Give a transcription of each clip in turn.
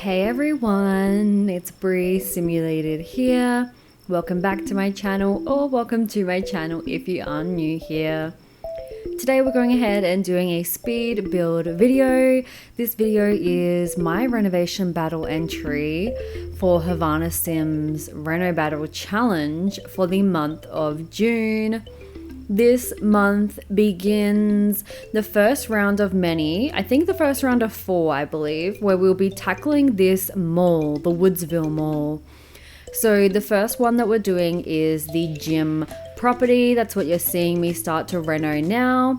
Hey everyone, it's Bree Simulated here. Welcome back to my channel, or welcome to my channel if you are new here. Today we're going ahead and doing a speed build video. This video is my renovation battle entry for Havana Sims Reno Battle Challenge for the month of June. This month begins the first round of many, I think the first round of 4, I believe, where we'll be tackling this mall, the Woodsville mall. So the first one that we're doing is the gym property. That's what you're seeing me start to reno now.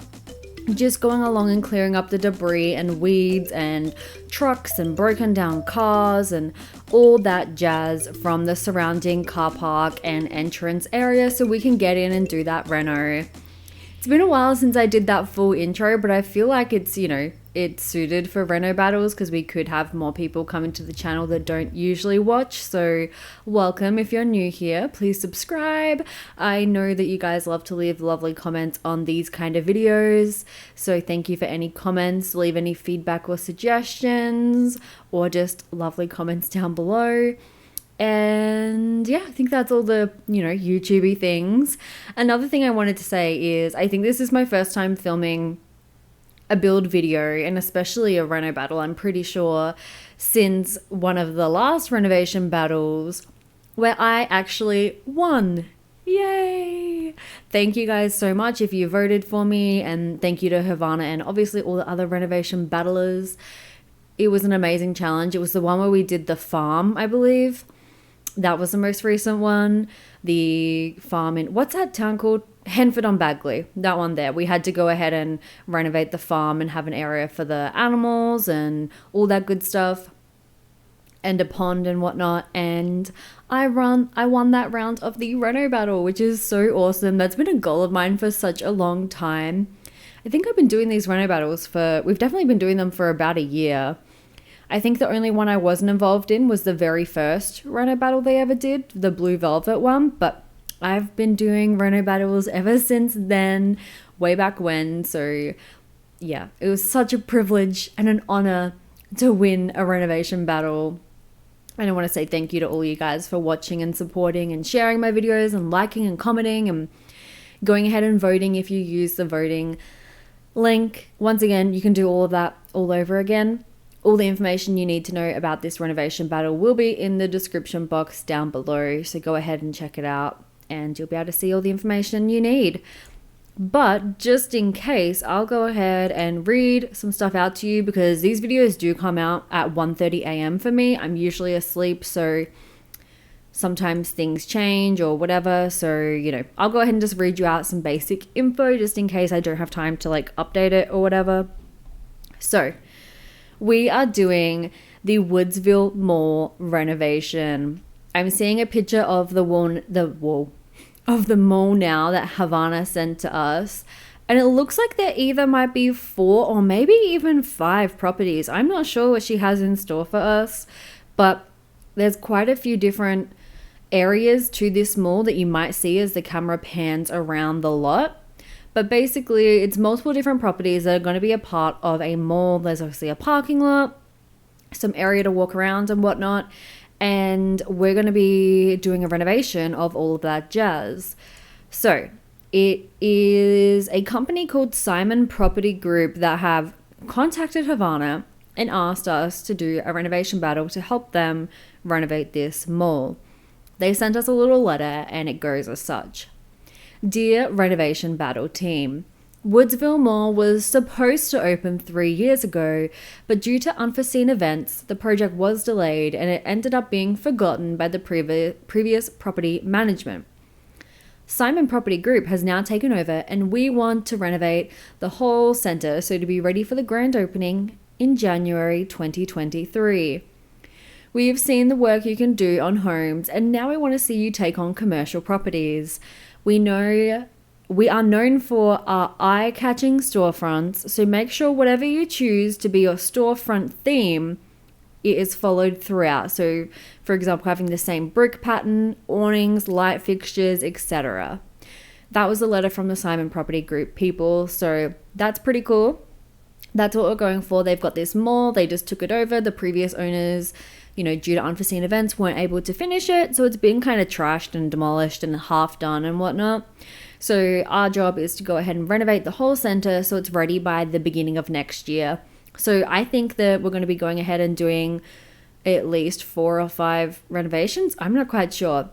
Just going along and clearing up the debris and weeds and trucks and broken down cars and all that jazz from the surrounding car park and entrance area so we can get in and do that reno. It's been a while since I did that full intro, but I feel like it's, it's suited for reno battles because we could have more people coming to the channel that don't usually watch. So welcome if you're new here, please subscribe. I know that you guys love to leave lovely comments on these kind of videos. So thank you for any comments, leave any feedback or suggestions, or just lovely comments down below. And yeah, I think that's all the, YouTubey things. Another thing I wanted to say is I think this is my first time filming a build video, and especially a reno battle, I'm pretty sure, since one of the last renovation battles where I actually won. Yay! Thank you guys so much if you voted for me, and thank you to Havana and obviously all the other renovation battlers. It was an amazing challenge. It was the one where we did the farm, I believe. That was the most recent one. The farm in, what's that town called? Henford on Bagley. That one there. We had to go ahead and renovate the farm and have an area for the animals and all that good stuff. And a pond and whatnot. And I won that round of the reno battle, which is so awesome. That's been a goal of mine for such a long time. I think I've been doing these reno battles we've definitely been doing them for about a year. I think the only one I wasn't involved in was the very first reno battle they ever did, the Blue Velvet one, but I've been doing reno battles ever since then, way back when. So yeah, it was such a privilege and an honor to win a renovation battle. And I want to say thank you to all you guys for watching and supporting and sharing my videos and liking and commenting and going ahead and voting if you use the voting link. Once again, you can do all of that all over again. All the information you need to know about this renovation battle will be in the description box down below. So go ahead and check it out and you'll be able to see all the information you need. But just in case, I'll go ahead and read some stuff out to you because these videos do come out at 1:30 a.m. for me. I'm usually asleep, so sometimes things change or whatever. So, I'll go ahead and just read you out some basic info just in case I don't have time to update it or whatever. So, we are doing the Woodsville Mall renovation. I'm seeing a picture of the mall now that Havana sent to us. And it looks like there either might be 4 or maybe even 5 properties. I'm not sure what she has in store for us, but there's quite a few different areas to this mall that you might see as the camera pans around the lot. But basically, it's multiple different properties that are going to be a part of a mall. There's obviously a parking lot, some area to walk around and whatnot. And we're going to be doing a renovation of all of that jazz. So it is a company called Simon Property Group that have contacted Havana and asked us to do a renovation battle to help them renovate this mall. They sent us a little letter and it goes as such. Dear Renovation Battle team, Woodsville Mall was supposed to open 3 years ago, but due to unforeseen events, the project was delayed and it ended up being forgotten by the previous property management. Simon Property Group has now taken over and we want to renovate the whole center so to be ready for the grand opening in January 2023. We've seen the work you can do on homes and now we want to see you take on commercial properties. We are known for our eye-catching storefronts, so make sure whatever you choose to be your storefront theme, it is followed throughout. So, for example, having the same brick pattern, awnings, light fixtures, etc. That was a letter from the Simon Property Group people, so that's pretty cool. That's what we're going for. They've got this mall. They just took it over. The previous owners, due to unforeseen events, weren't able to finish it. So it's been kind of trashed and demolished and half done and whatnot. So our job is to go ahead and renovate the whole center so it's ready by the beginning of next year. So I think that we're going to be going ahead and doing at least 4 or 5 renovations. I'm not quite sure.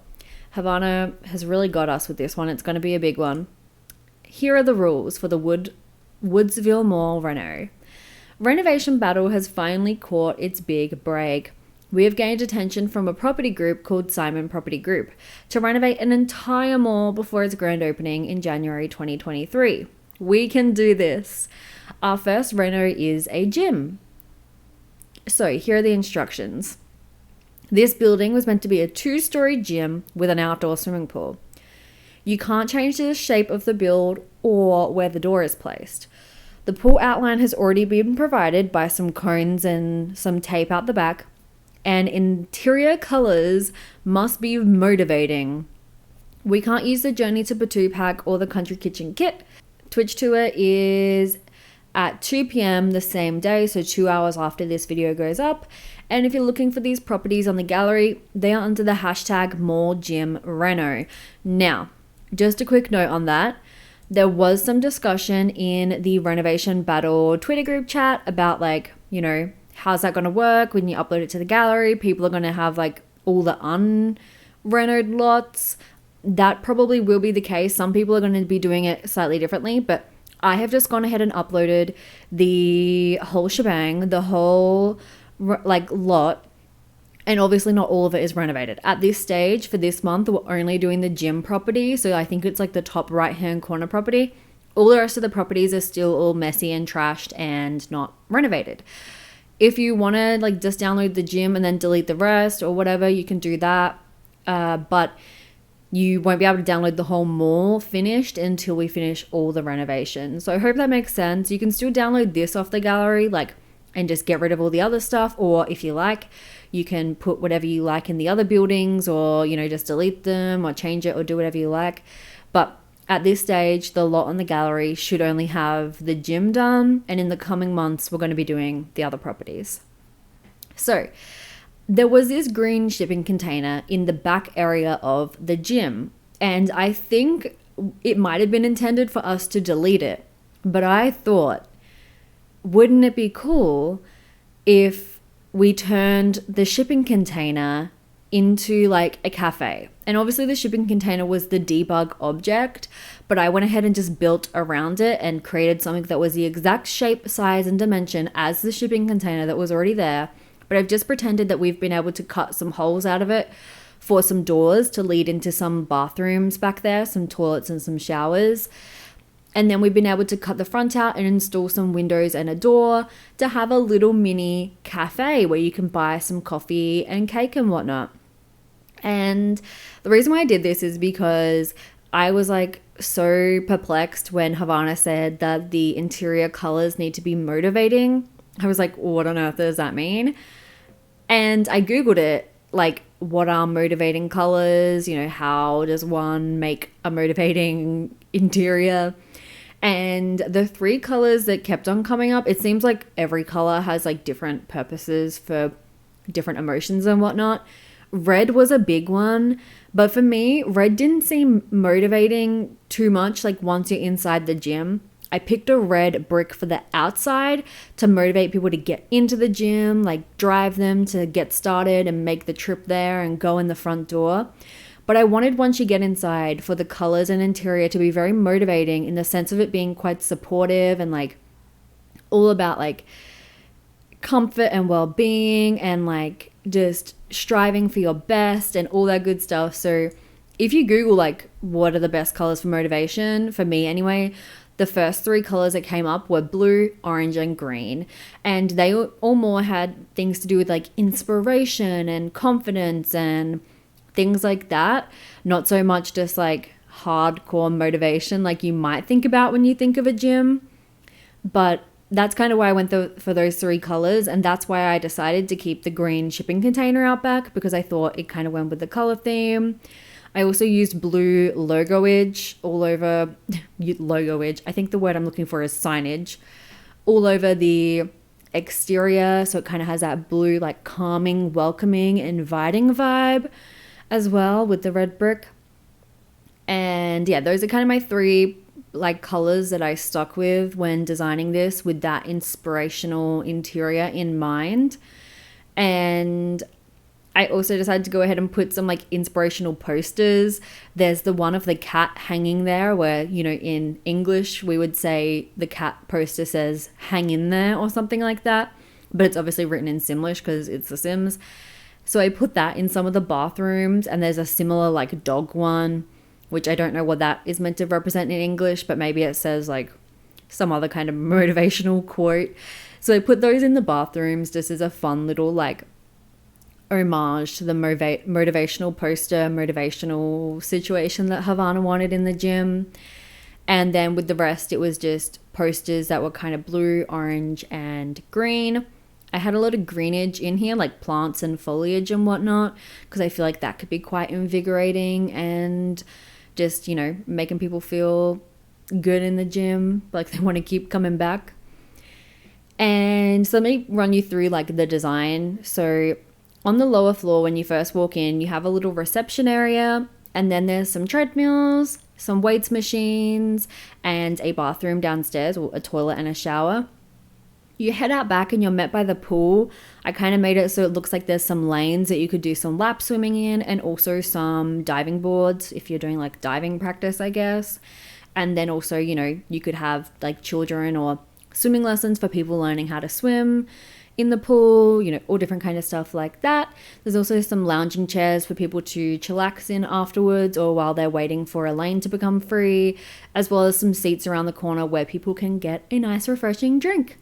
Havana has really got us with this one. It's going to be a big one. Here are the rules for the Woodsville Mall reno. Renovation Battle has finally caught its big break. We have gained attention from a property group called Simon Property Group to renovate an entire mall before its grand opening in January 2023. We can do this. Our first reno is a gym. So here are the instructions. This building was meant to be a 2-story gym with an outdoor swimming pool. You can't change the shape of the build or where the door is placed. The pool outline has already been provided by some cones and some tape out the back, and interior colors must be motivating. We can't use the Journey to Batu pack or the Country Kitchen kit. Twitch tour is at 2 p.m. the same day, so 2 hours after this video goes up. And if you're looking for these properties on the gallery, they are under the hashtag #MallGymReno. Now, just a quick note on that. There was some discussion in the Renovation Battle Twitter group chat about how's that going to work when you upload it to the gallery? People are going to have all the unrenoed lots. That probably will be the case. Some people are going to be doing it slightly differently, but I have just gone ahead and uploaded the whole shebang, the whole lot. And obviously not all of it is renovated. At this stage, for this month, we're only doing the gym property. So I think it's the top right-hand corner property. All the rest of the properties are still all messy and trashed and not renovated. If you want to just download the gym and then delete the rest or whatever, you can do that. But you won't be able to download the whole mall finished until we finish all the renovations. So I hope that makes sense. You can still download this off the gallery, and just get rid of all the other stuff. Or if you like, you can put whatever you like in the other buildings, or, just delete them or change it or do whatever you like. But at this stage, the lot on the gallery should only have the gym done. And in the coming months, we're going to be doing the other properties. So there was this green shipping container in the back area of the gym. And I think it might have been intended for us to delete it. But I thought, wouldn't it be cool if we turned the shipping container into a cafe? And obviously the shipping container was the debug object, but I went ahead and just built around it and created something that was the exact shape, size, and dimension as the shipping container that was already there. But I've just pretended that we've been able to cut some holes out of it for some doors to lead into some bathrooms back there, some toilets and some showers. And then we've been able to cut the front out and install some windows and a door to have a little mini cafe where you can buy some coffee and cake and whatnot. And the reason why I did this is because I was so perplexed when Havana said that the interior colors need to be motivating. I was like, what on earth does that mean? And I Googled it, what are motivating colors? How does one make a motivating interior? And the 3 colors that kept on coming up, it seems like every color has different purposes for different emotions and whatnot. Red was a big one, but for me, red didn't seem motivating too much once you're inside the gym. I picked a red brick for the outside to motivate people to get into the gym, drive them to get started and make the trip there and go in the front door. But I wanted, once you get inside, for the colors and interior to be very motivating in the sense of it being quite supportive and all about comfort and well-being and just striving for your best and all that good stuff. So if you Google what are the best colors for motivation, for me anyway, the first 3 colors that came up were blue, orange, and green. And they all more had things to do with inspiration and confidence and things like that. Not so much just hardcore motivation you might think about when you think of a gym. But that's kind of why I went for those 3 colors. And that's why I decided to keep the green shipping container out back, because I thought it kind of went with the color theme. I also used blue logoage all over, logoage, I think the word I'm looking for is signage, all over the exterior, so it kind of has that blue, like calming, welcoming, inviting vibe as well with the red brick. And yeah, those are kind of my three like colors that I stuck with when designing this, with that inspirational interior in mind. And I also decided to go ahead and put some like inspirational posters. There's the one of the cat hanging there where, you know, in English we would say the cat poster says hang in there or something like that, but it's obviously written in Simlish because it's The Sims. So I put that in some of the bathrooms, and there's a similar like dog one, which I don't know what that is meant to represent in English, but maybe it says like some other kind of motivational quote. So I put those in the bathrooms just as a fun little like homage to the motivational poster, motivational situation that Havana wanted in the gym. And then with the rest, it was just posters that were kind of blue, orange, and green. I had a lot of greenage in here, like plants and foliage and whatnot, because I feel like that could be quite invigorating and just, you know, making people feel good in the gym, like they want to keep coming back. And so let me run you through like the design. So on the lower floor, when you first walk in, you have a little reception area, and then there's some treadmills, some weights machines, and a bathroom downstairs, or a toilet and a shower. You head out back and you're met by the pool. I kind of made it so it looks like there's some lanes that you could do some lap swimming in, and also some diving boards if you're doing like diving practice, I guess. And then also, you know, you could have like children or swimming lessons for people learning how to swim in the pool, you know, all different kind of stuff like that. There's also some lounging chairs for people to chillax in afterwards or while they're waiting for a lane to become free, as well as some seats around the corner where people can get a nice refreshing drink.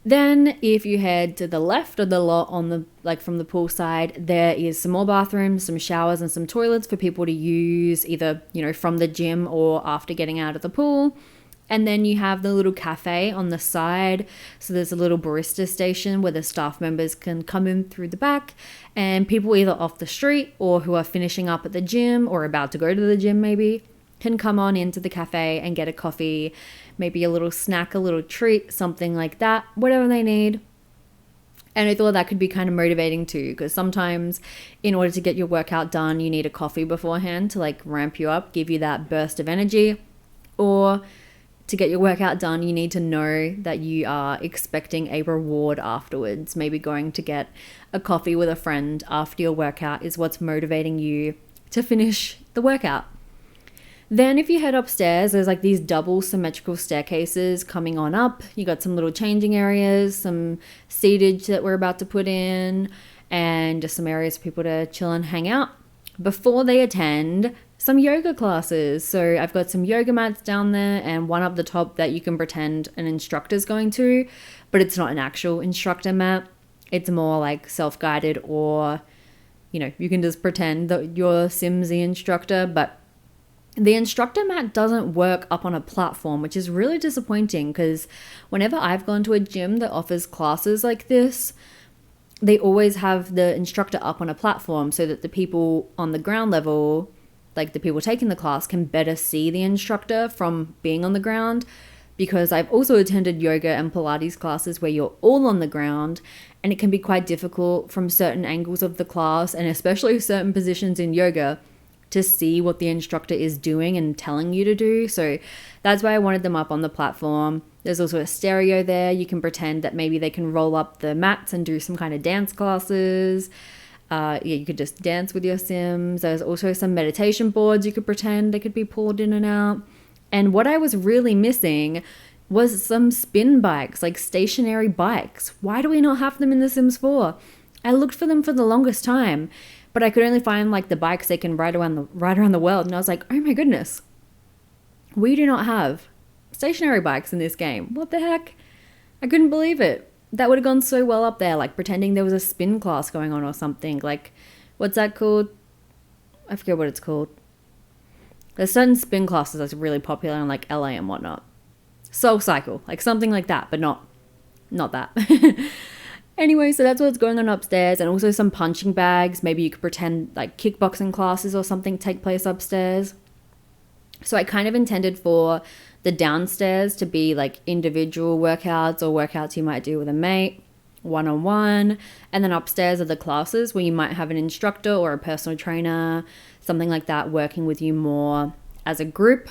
Then if you head to the left of the lot on the like from the pool side, there is some more bathrooms, some showers, and some toilets for people to use either, you know, from the gym or after getting out of the pool. And then you have the little cafe on the side. So there's a little barista station where the staff members can come in through the back, and people either off the street or who are finishing up at the gym or about to go to the gym maybe can come on into the cafe and get a coffee, maybe a little snack, a little treat, something like that, whatever they need. And I thought that could be kind of motivating too, because sometimes in order to get your workout done, you need a coffee beforehand to like ramp you up, give you that burst of energy. Or to get your workout done, you need to know that you are expecting a reward afterwards. Maybe going to get a coffee with a friend after your workout is what's motivating you to finish the workout. Then if you head upstairs, there's like these double symmetrical staircases coming on up. You got some little changing areas, some seatage that we're about to put in, and just some areas for people to chill and hang out before they attend some yoga classes. So I've got some yoga mats down there and one up the top that you can pretend an instructor's going to, but it's not an actual instructor mat. It's more like self-guided, or, you know, you can just pretend that you're Sims the instructor. But the instructor mat doesn't work up on a platform, which is really disappointing, because whenever I've gone to a gym that offers classes like this, they always have the instructor up on a platform so that the people on the ground level, like the people taking the class, can better see the instructor from being on the ground. Because I've also attended yoga and Pilates classes where you're all on the ground, and it can be quite difficult from certain angles of the class, and especially certain positions in yoga, to see what the instructor is doing and telling you to do. So that's why I wanted them up on the platform. There's also a stereo there. You can pretend that maybe they can roll up the mats and do some kind of dance classes. You could just dance with your Sims. There's also some meditation boards you could pretend they could be pulled in and out. And what I was really missing was some spin bikes, like stationary bikes. Why do we not have them in The Sims 4? I looked for them for the longest time, but I could only find like the bikes they can ride around the world. And I was like, oh my goodness, we do not have stationary bikes in this game. What the heck? I couldn't believe it. That would have gone so well up there, like pretending there was a spin class going on or something. Like, what's that called? I forget what it's called. There's certain spin classes that's really popular in like LA and whatnot. Soul Cycle, like something like that, but not that. Anyway, so that's what's going on upstairs, and also some punching bags. Maybe you could pretend like kickboxing classes or something take place upstairs. So I kind of intended for The downstairs to be like individual workouts or workouts you might do with a mate, one-on-one. And then upstairs are the classes where you might have an instructor or a personal trainer, something like that, working with you more as a group.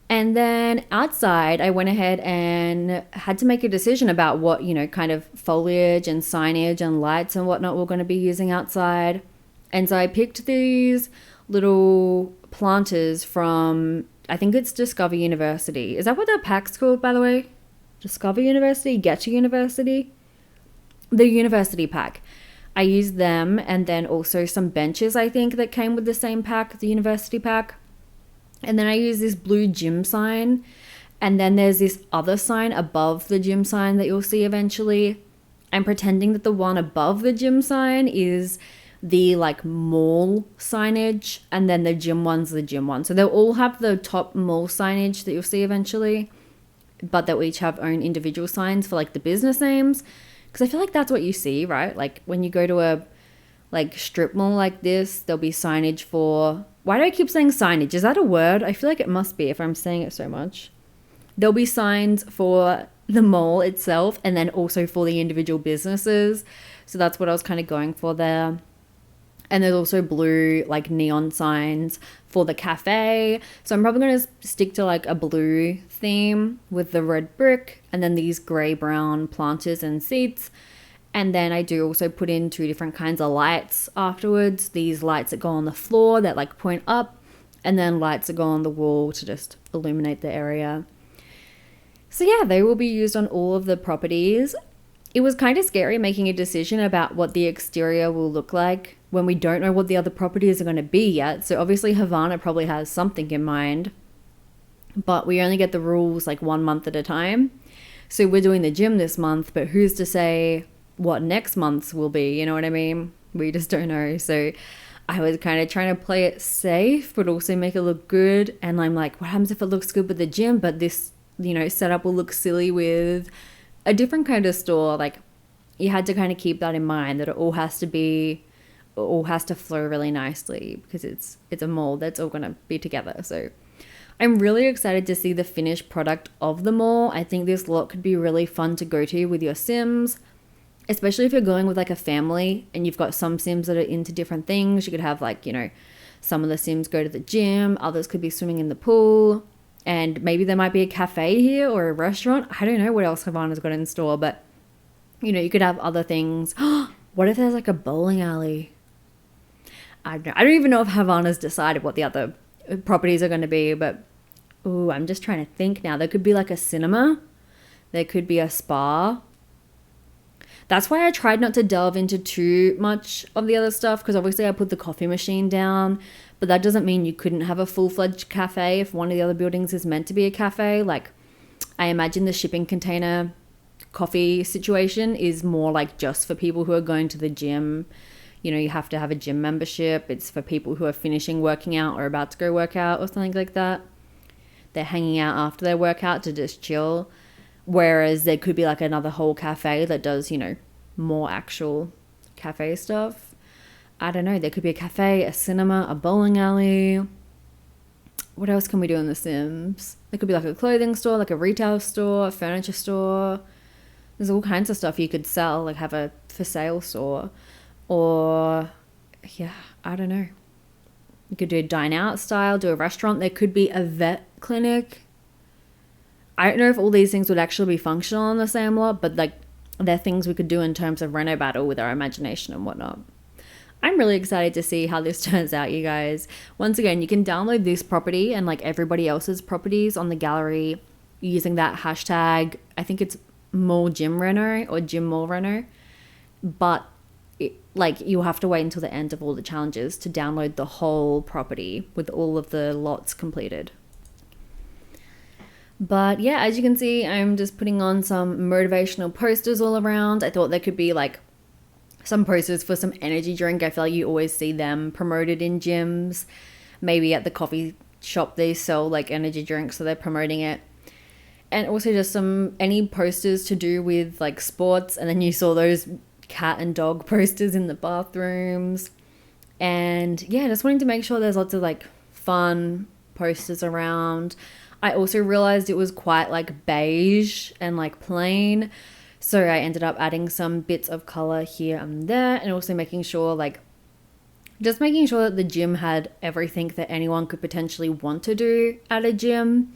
And then outside, I went ahead and had to make a decision about what, kind of foliage and signage and lights and whatnot we're going to be using outside. And so I picked these little planters from, I think it's Discover University. Is that what their pack's called, by the way? Discover University? Get to University? The University pack. I used them, and then also some benches, I think, that came with the same pack, the University pack. And then I use this blue gym sign. And then there's this other sign above the gym sign that you'll see eventually. I'm pretending that the one above the gym sign is the like mall signage, and then the gym one's the gym one. So they'll all have the top mall signage that you'll see eventually, but they'll each have own individual signs for like the business names. Because I feel like that's what you see, right? Like when you go to a like strip mall like this, there'll be signage for, why do I keep saying signage? Is that a word? I feel like it must be if I'm saying it so much. There'll be signs for the mall itself and then also for the individual businesses. So that's what I was kind of going for there. And there's also blue like neon signs for the cafe. So I'm probably going to stick to like a blue theme with the red brick and then these grey brown planters and seats. And then I do also put in 2 different kinds of lights afterwards. These lights that go on the floor that like point up, and then lights that go on the wall to just illuminate the area. So yeah, they will be used on all of the properties. It was kind of scary making a decision about what the exterior will look like when we don't know what the other properties are going to be yet. So obviously Havana probably has something in mind, but we only get the rules like 1 month at a time. So we're doing the gym this month, but who's to say what next month's will be? You know what I mean? We just don't know. So I was kind of trying to play it safe, but also make it look good. And I'm like, what happens if it looks good with the gym, but this, setup will look silly with a different kind of store? Like, you had to kind of keep that in mind, that it all has to flow really nicely because it's a mall that's all going to be together. So I'm really excited to see the finished product of the mall. I think this lot could be really fun to go to with your Sims, especially if you're going with like a family and you've got some Sims that are into different things. You could have like, some of the Sims go to the gym, others could be swimming in the pool, and maybe there might be a cafe here or a restaurant. I don't know what else Havana's got in store, but you could have other things. What if there's like a bowling alley? I don't even know if Havana's decided what the other properties are going to be, but I'm just trying to think now. There could be like a cinema. There could be a spa. That's why I tried not to delve into too much of the other stuff, because obviously I put the coffee machine down, but that doesn't mean you couldn't have a full-fledged cafe if one of the other buildings is meant to be a cafe. Like, I imagine the shipping container coffee situation is more like just for people who are going to the gym. You have to have a gym membership. It's for people who are finishing working out or about to go work out or something like that. They're hanging out after their workout to just chill. Whereas there could be like another whole cafe that does, more actual cafe stuff. I don't know. There could be a cafe, a cinema, a bowling alley. What else can we do in The Sims? There could be like a clothing store, like a retail store, a furniture store. There's all kinds of stuff you could sell, like have a for sale store. Or, yeah, I don't know. You could do a dine out style, do a restaurant. There could be a vet clinic. I don't know if all these things would actually be functional on the same lot, but like they're things we could do in terms of Reno Battle with our imagination and whatnot. I'm really excited to see how this turns out, you guys. Once again, you can download this property and like everybody else's properties on the gallery using that hashtag. I think it's Mall Gym Reno or Gym Mall Reno. But you'll have to wait until the end of all the challenges to download the whole property with all of the lots completed. But yeah, as you can see, I'm just putting on some motivational posters all around. I thought there could be like some posters for some energy drink. I feel like you always see them promoted in gyms. Maybe at the coffee shop they sell like energy drinks, so they're promoting it. And also just any posters to do with like sports. And then you saw those cat and dog posters in the bathrooms. And yeah, just wanting to make sure there's lots of like fun posters around. I also realized it was quite like beige and like plain. So I ended up adding some bits of color here and there, and also making sure just making sure that the gym had everything that anyone could potentially want to do at a gym.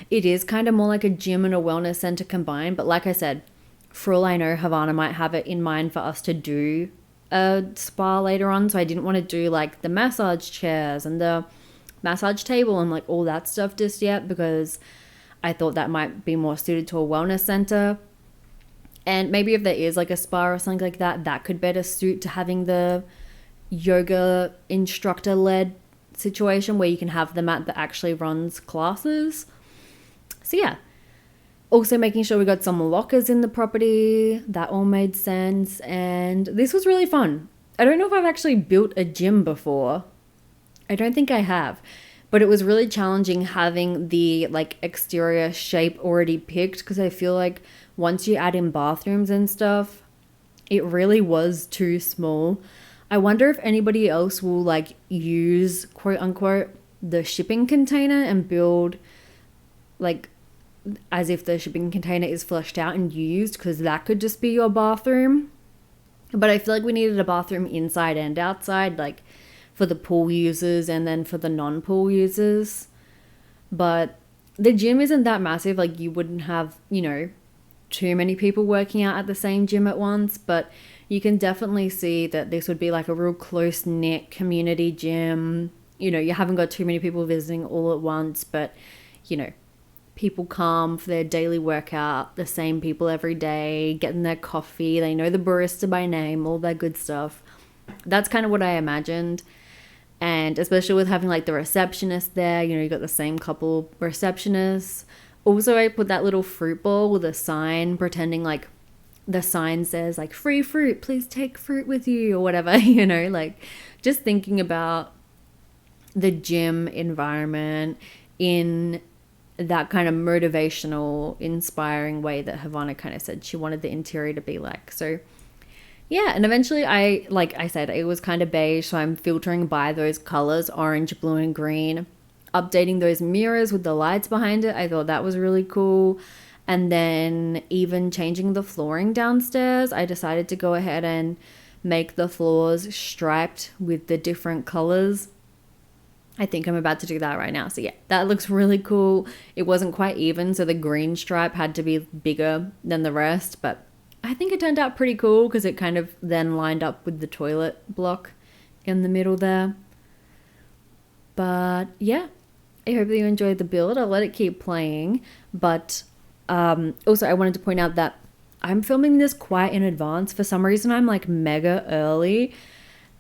It is kind of more like a gym and a wellness center combined, but like I said, for all I know, Havana might have it in mind for us to do a spa later on. So I didn't want to do like the massage chairs and the massage table and like all that stuff just yet, because I thought that might be more suited to a wellness center. And maybe if there is like a spa or something like that, that could better suit to having the yoga instructor led situation where you can have the mat that actually runs classes. So yeah, also making sure we got some lockers in the property. That all made sense. And this was really fun. I don't know if I've actually built a gym before. I don't think I have. But it was really challenging having the like exterior shape already picked, because I feel like once you add in bathrooms and stuff, it really was too small. I wonder if anybody else will like use quote unquote the shipping container and build like as if the shipping container is flushed out and used, because that could just be your bathroom. But I feel like we needed a bathroom inside and outside, like for the pool users and then for the non-pool users. But the gym isn't that massive. Like you wouldn't have, too many people working out at the same gym at once, but you can definitely see that this would be like a real close-knit community gym. You haven't got too many people visiting all at once, but people come for their daily workout, the same people every day, getting their coffee, they know the barista by name, all that good stuff. That's kind of what I imagined. And especially with having like the receptionist there, you got the same couple receptionists. Also, I put that little fruit bowl with a sign pretending like the sign says like free fruit, please take fruit with you or whatever, like just thinking about the gym environment in that kind of motivational, inspiring way that Havana kind of said she wanted the interior to be like. So yeah, and eventually like I said, it was kind of beige, so I'm filtering by those colors, orange, blue, and green, updating those mirrors with the lights behind it. I thought that was really cool. And then even changing the flooring downstairs, I decided to go ahead and make the floors striped with the different colors. I think I'm about to do that right now. So yeah, that looks really cool. It wasn't quite even, so the green stripe had to be bigger than the rest, but I think it turned out pretty cool because it kind of then lined up with the toilet block in the middle there. But yeah, I hope that you enjoyed the build. I'll let it keep playing, but also I wanted to point out that I'm filming this quite in advance. For some reason, I'm like mega early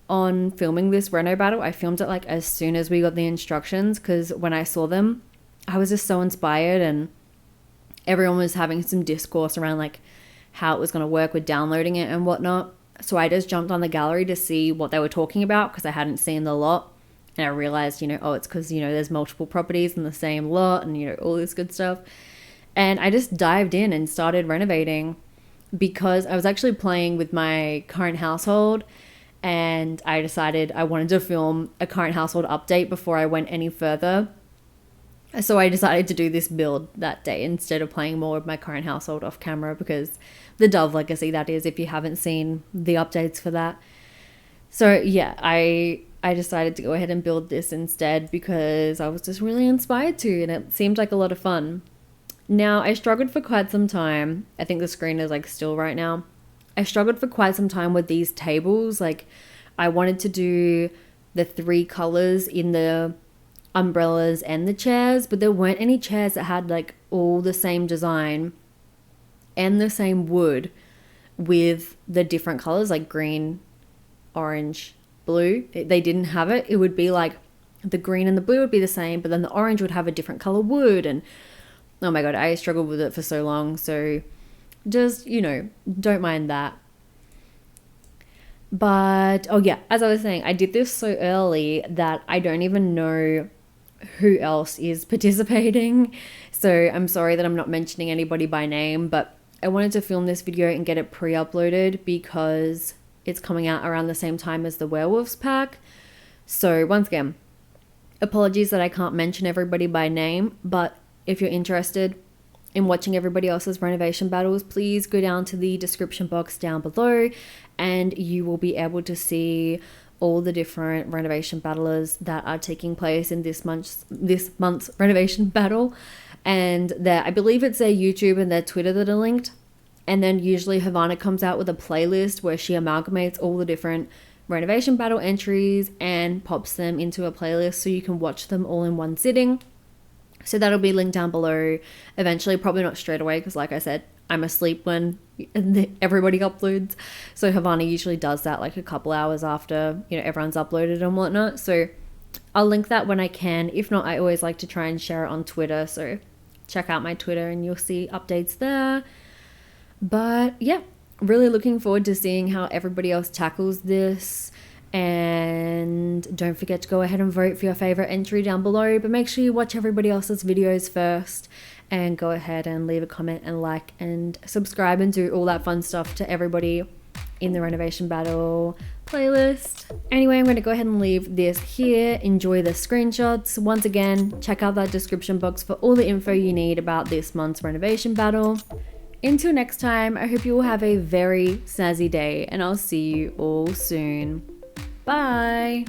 on filming this reno battle. I filmed it like as soon as we got the instructions, because when I saw them, I was just so inspired, and everyone was having some discourse around like how it was going to work with downloading it and whatnot. So I just jumped on the gallery to see what they were talking about, because I hadn't seen the lot, and I realized, it's because, there's multiple properties in the same lot and, all this good stuff. And I just dived in and started renovating, because I was actually playing with my current household, and I decided I wanted to film a current household update before I went any further. So I decided to do this build that day instead of playing more with my current household off camera, because the Dove Legacy, that is, if you haven't seen the updates for that. So yeah, I decided to go ahead and build this instead, because I was just really inspired to, and it seemed like a lot of fun. Now, I struggled for quite some time. I think the screen is like still right now. I struggled for quite some time with these tables. Like, I wanted to do the 3 colors in the umbrellas and the chairs, but there weren't any chairs that had like all the same design and the same wood with the different colors, like green, orange, blue. They didn't have it. It would be like the green and the blue would be the same, but then the orange would have a different color wood. And oh my God, I struggled with it for so long. So just, don't mind that. But, oh yeah, as I was saying, I did this so early that I don't even know who else is participating. So I'm sorry that I'm not mentioning anybody by name, but I wanted to film this video and get it pre-uploaded because it's coming out around the same time as the werewolves pack. So once again, apologies that I can't mention everybody by name, but if you're interested in watching everybody else's renovation battles, please go down to the description box down below and you will be able to see all the different renovation battlers that are taking place in this month's renovation battle. And I believe it's their YouTube and their Twitter that are linked. And then usually Havana comes out with a playlist where she amalgamates all the different renovation battle entries and pops them into a playlist so you can watch them all in one sitting. So that'll be linked down below eventually, probably not straight away because like I said, I'm asleep when everybody uploads. So Havana usually does that like a couple hours after, everyone's uploaded and whatnot. So I'll link that when I can. If not, I always like to try and share it on Twitter. So check out my Twitter and you'll see updates there. But yeah, really looking forward to seeing how everybody else tackles this. And don't forget to go ahead and vote for your favorite entry down below, but make sure you watch everybody else's videos first and go ahead and leave a comment and like and subscribe and do all that fun stuff to everybody in the renovation battle playlist. Anyway, I'm going to go ahead and leave this here. Enjoy the screenshots. Once again, check out that description box for all the info you need about this month's renovation battle. Until next time, I hope you will have a very snazzy day and I'll see you all soon. Bye!